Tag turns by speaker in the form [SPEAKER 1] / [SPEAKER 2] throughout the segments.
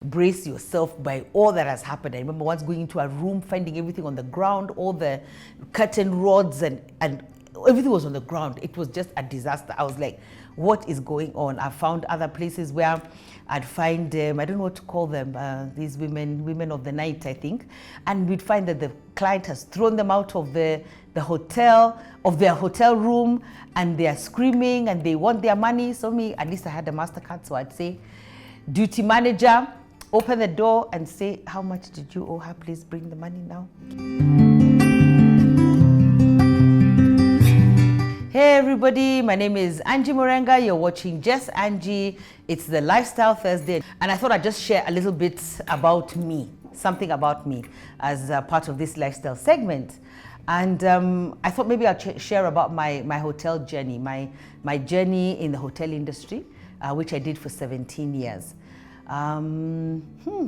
[SPEAKER 1] brace yourself by all that has happened. I remember once going into a room, finding everything on the ground, all the curtain rods and everything was on the ground. It was just a disaster. I was like, what is going on? I found other places where I'd find, I don't know what to call them, these women of the night, I think. And we'd find that the client has thrown them out of the hotel, of their hotel room, and they are screaming and they want their money. So me, at least I had a MasterCard, so I'd say, duty manager, open the door and say, how much did you owe her? Please bring the money now. Hey everybody, my name is Angie Murenga. You're watching Just Angie. It's the Lifestyle Thursday. And I thought I'd just share a little bit about me, something about me as a part of this lifestyle segment. And I thought maybe I'll share about my hotel journey, my journey in the hotel industry, which I did for 17 years. I don't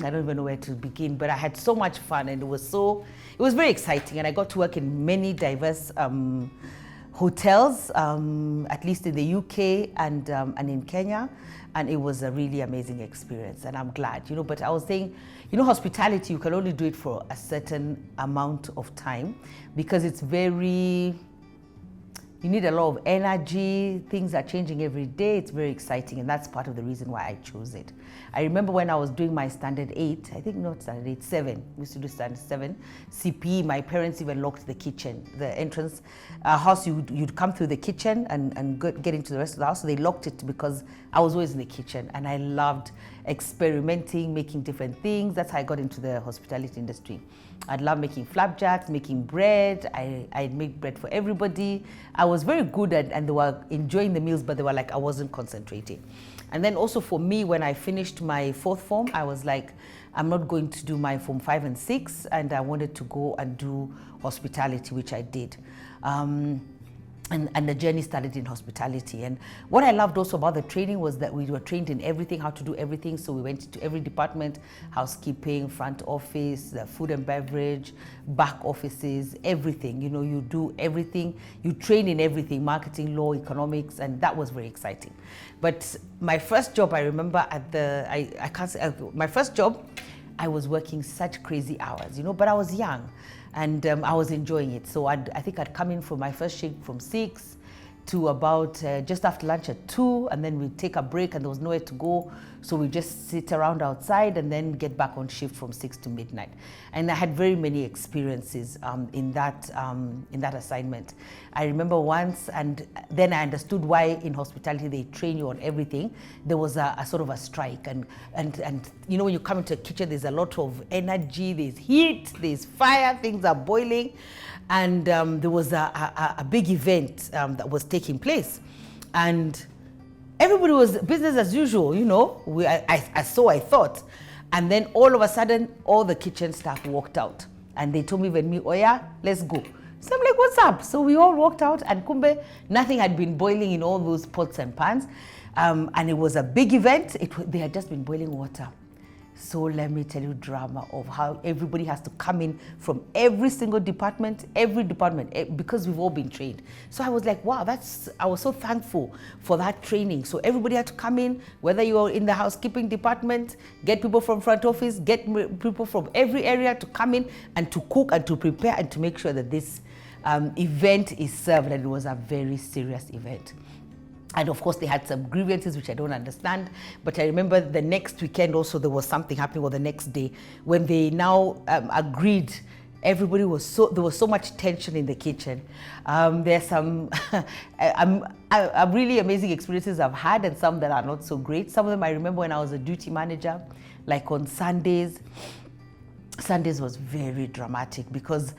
[SPEAKER 1] even know where to begin, but I had so much fun and it was very exciting, and I got to work in many diverse hotels, at least in the UK and in Kenya, and it was a really amazing experience, and I'm glad, but I was saying, hospitality, you can only do it for a certain amount of time because it's you need a lot of energy. Things are changing every day. It's very exciting, and that's part of the reason why I chose it. I remember when I was doing my standard 8, I think not standard 8, 7. We used to do standard 7 CPE. My parents even locked the kitchen, the entrance house. You'd come through the kitchen and get into the rest of the house. So they locked it because I was always in the kitchen, and I loved experimenting, making different things. That's how I got into the hospitality industry. I'd love making flapjacks, making bread. I'd make bread for everybody. I was very good and they were enjoying the meals, but they were like, I wasn't concentrating. And then also for me, when I finished my 4th form, I was like, I'm not going to do my form 5 and 6, and I wanted to go and do hospitality, which I did. And the journey started in hospitality. And what I loved also about the training was that we were trained in everything, how to do everything. So we went to every department, housekeeping, front office, the food and beverage, back offices, everything. You do everything. You train in everything, marketing, law, economics, and that was very exciting. But my first job, I remember my first job, I was working such crazy hours, but I was young. And I was enjoying it. So I think I'd come in for my first shift from 6 to about just after lunch at 2, and then we'd take a break and there was nowhere to go. So we just sit around outside and then get back on shift from 6 to midnight. And I had very many experiences in that assignment. I remember once, and then I understood why in hospitality they train you on everything. There was a sort of a strike, and when you come into a kitchen, there's a lot of energy, there's heat, there's fire, things are boiling. And there was a big event that was taking place, and everybody was business as usual, I thought. And then all of a sudden, all the kitchen staff walked out, and they told me, oh yeah, let's go. So I'm like, what's up? So we all walked out, and kumbe, nothing had been boiling in all those pots and pans. And it was a big event. They had just been boiling water. So let me tell you drama of how everybody has to come in from every single department, because we've all been trained. So I was like, wow, I was so thankful for that training. So everybody had to come in, whether you're in the housekeeping department, get people from front office, get people from every area to come in and to cook and to prepare and to make sure that this event is served. And it was a very serious event. And of course, they had some grievances, which I don't understand. But I remember the next weekend also, there was something happening, or the next day, when they now agreed. There was so much tension in the kitchen. There's some really amazing experiences I've had, and some that are not so great. Some of them I remember when I was a duty manager, like on Sundays. Sundays was very dramatic because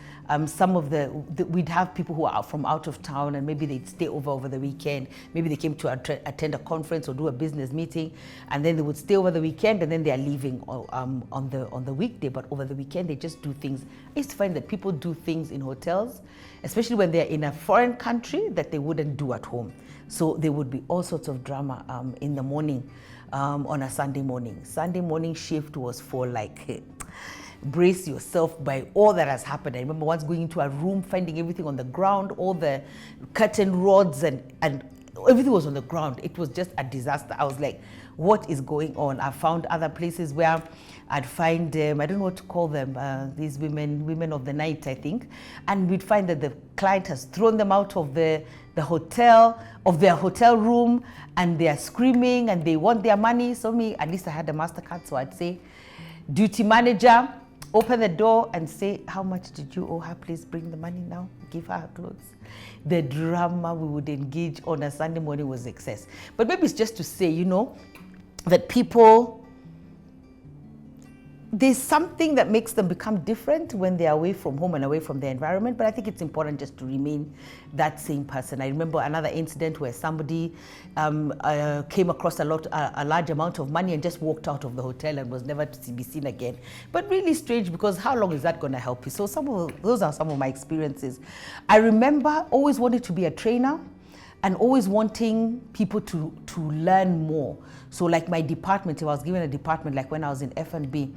[SPEAKER 1] we'd have people who are from out of town, and maybe they'd stay over the weekend. Maybe they came to attend a conference or do a business meeting, and then they would stay over the weekend, and then they are leaving on the weekday. But over the weekend, they just do things. I used to find that people do things in hotels, especially when they're in a foreign country, that they wouldn't do at home. So there would be all sorts of drama in the morning on a Sunday morning. Sunday morning shift was for like brace yourself by all that has happened. I remember once going into a room, finding everything on the ground, all the curtain rods and everything was on the ground. It was just a disaster. I was like, what is going on. I found other places where I'd find, I don't know what to call them, these women of the night, I think. And we'd find that the client has thrown them out of the hotel, of their hotel room, and they are screaming and they want their money. So me, at least I had a MasterCard, so I'd say, duty manager, open the door and say, how much did you owe her? Please bring the money now. Give her her clothes. The drama we would engage on a Sunday morning was excess. But maybe it's just to say, you know, that people, there's something that makes them become different when they're away from home and away from their environment. But I think it's important just to remain that same person. I remember another incident where somebody came across a large amount of money and just walked out of the hotel and was never to be seen again. But really strange, because how long is that going to help you? So those are some of my experiences. I remember always wanting to be a trainer and always wanting people to learn more. So like my department, if I was given a department, like when I was in F&B,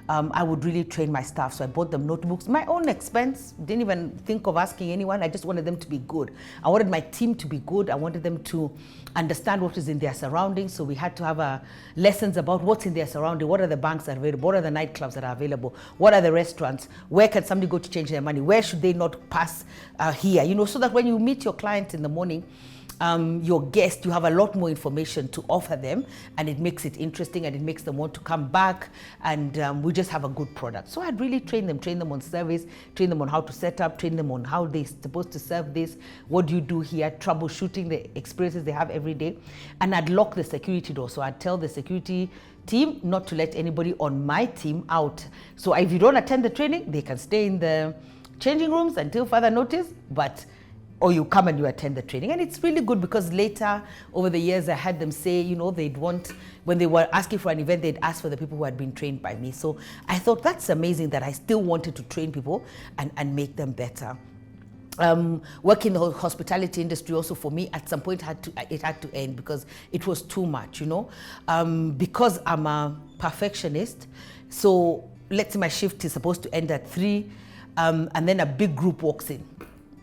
[SPEAKER 1] I would really train my staff. So I bought them notebooks, my own expense, didn't even think of asking anyone. I just wanted them to be good. I wanted my team to be good. I wanted them to understand what is in their surroundings. So we had to have lessons about what's in their surrounding. What are the banks that are available? What are the nightclubs that are available? What are the restaurants? Where can somebody go to change their money? Where should they not pass here? You know, so that when you meet your client in the morning, your guest, you have a lot more information to offer them, and it makes it interesting and it makes them want to come back, and we just have a good product. So I'd really train them on service, train them on how to set up, train them on how they're supposed to serve this, what do you do here, troubleshooting the experiences they have every day. And I'd lock the security door. So I'd tell the security team not to let anybody on my team out. So if you don't attend the training, they can stay in the changing rooms until further notice, or you come and you attend the training. And it's really good, because later, over the years, I had them say, you know, they'd want, when they were asking for an event, they'd ask for the people who had been trained by me. So I thought that's amazing that I still wanted to train people and make them better. Working in the hospitality industry also, for me, at some point it had to end, because it was too much, you know. Because I'm a perfectionist, so let's say my shift is supposed to end at 3, and then a big group walks in.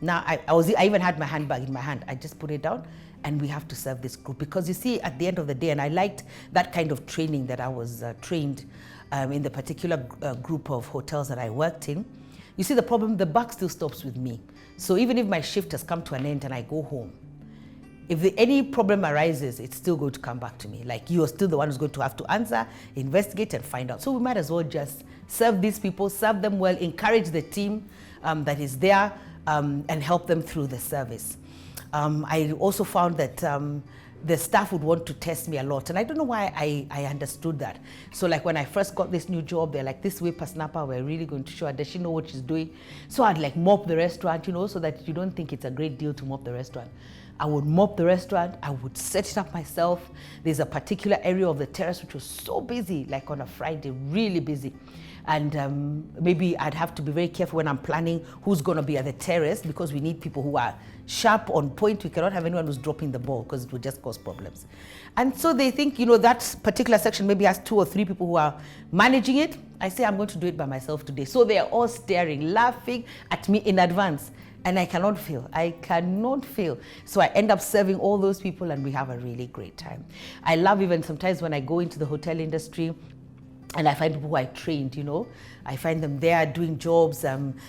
[SPEAKER 1] Now, I even had my handbag in my hand. I just put it down, and we have to serve this group. Because you see, at the end of the day, and I liked that kind of training that I was trained in the particular group of hotels that I worked in. You see the problem, the buck still stops with me. So even if my shift has come to an end and I go home, if any problem arises, it's still going to come back to me. Like, you're still the one who's going to have to answer, investigate, and find out. So we might as well just serve these people, serve them well, encourage the team that is there, and help them through the service. I also found that the staff would want to test me a lot, and I don't know why I understood that. So like when I first got this new job, they're like, this whippersnapper, we're really going to show her, does she know what she's doing? So I'd like mop the restaurant, you know, so that you don't think it's a great deal to mop the restaurant. I would mop the restaurant, I would set it up myself. There's a particular area of the terrace which was so busy, like on a Friday, really busy. And maybe I'd have to be very careful when I'm planning who's going to be at the terrace, because we need people who are sharp, on point. We cannot have anyone who's dropping the ball, because it would just cause problems. And so they think, you know, that particular section maybe has 2 or 3 people who are managing it. I say, I'm going to do it by myself today. So they are all staring, laughing at me in advance. And I cannot fail. I cannot fail. So I end up serving all those people, and we have a really great time. I love even sometimes when I go into the hotel industry, and I find people who I trained, you know, I find them there doing jobs,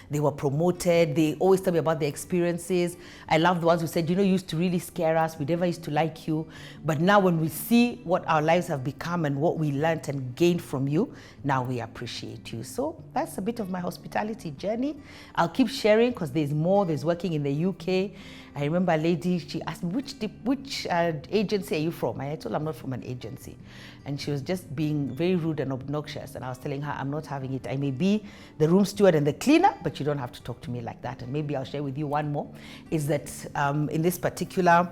[SPEAKER 1] they were promoted, they always tell me about their experiences. I love the ones who said, you know, you used to really scare us, we never used to like you, but now when we see what our lives have become and what we learned and gained from you, now we appreciate you. So that's a bit of my hospitality journey. I'll keep sharing, because there's more. There's working in the UK. I remember a lady, she asked me, which agency are you from? I told her I'm not from an agency. And she was just being very rude and obnoxious. And I was telling her, I'm not having it. I may be the room steward and the cleaner, but you don't have to talk to me like that. And maybe I'll share with you one more, is that in this particular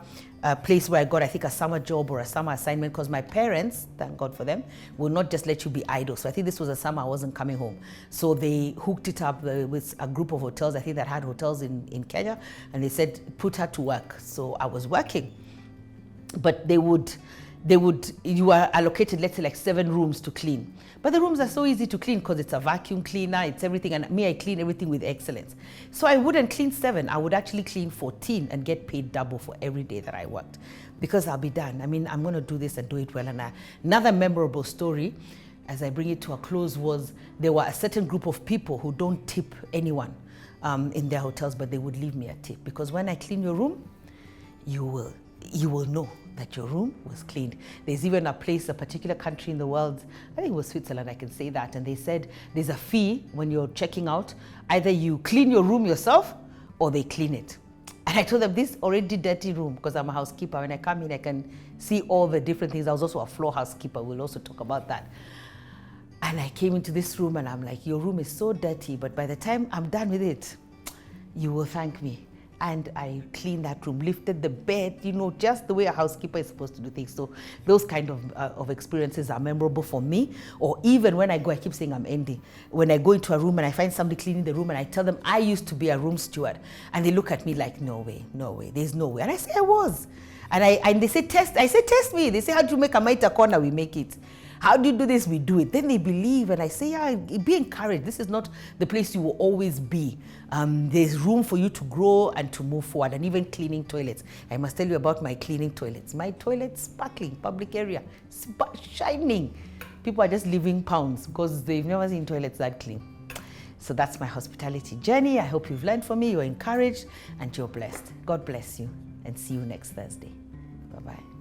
[SPEAKER 1] place where I got, I think, a summer job or a summer assignment, because my parents, thank God for them, will not just let you be idle. So I think this was a summer I wasn't coming home. So they hooked it up with a group of hotels, I think, that had hotels in Kenya, and they said, put her to work. So I was working, but they would you are allocated, let's say, like 7 rooms to clean. But the rooms are so easy to clean because it's a vacuum cleaner, it's everything, and me, I clean everything with excellence. So I wouldn't clean 7, I would actually clean 14 and get paid double for every day that I worked, because I'll be done. I mean, I'm going to do this and do it well. And another memorable story, as I bring it to a close, was there were a certain group of people who don't tip anyone in their hotels, but they would leave me a tip, because when I clean your room, you will know that your room was cleaned. There's even a place, a particular country in the world, I think it was Switzerland, I can say that, and they said there's a fee when you're checking out. Either you clean your room yourself or they clean it. And I told them, this already dirty room, because I'm a housekeeper, when I come in I can see all the different things. I was also a floor housekeeper, we'll also talk about that. And I came into this room and I'm like, your room is so dirty, but by the time I'm done with it, you will thank me. And I cleaned that room, lifted the bed, you know, just the way a housekeeper is supposed to do things. So those kind of experiences are memorable for me. Or even when I go, I keep saying I'm ending. When I go into a room and I find somebody cleaning the room and I tell them I used to be a room steward, and they look at me like, no way, there's no way. And I say I was. And they say, test. I say, test me. They say, how do you make a Maita corner? We make it. How do you do this? We do it. Then they believe, and I say, yeah, be encouraged. This is not the place you will always be. There's room for you to grow and to move forward, and even cleaning toilets. I must tell you about my cleaning toilets. My toilets, sparkling, public area, shining. People are just leaving pounds because they've never seen toilets that clean. So that's my hospitality journey. I hope you've learned from me, you're encouraged, and you're blessed. God bless you, and see you next Thursday. Bye-bye.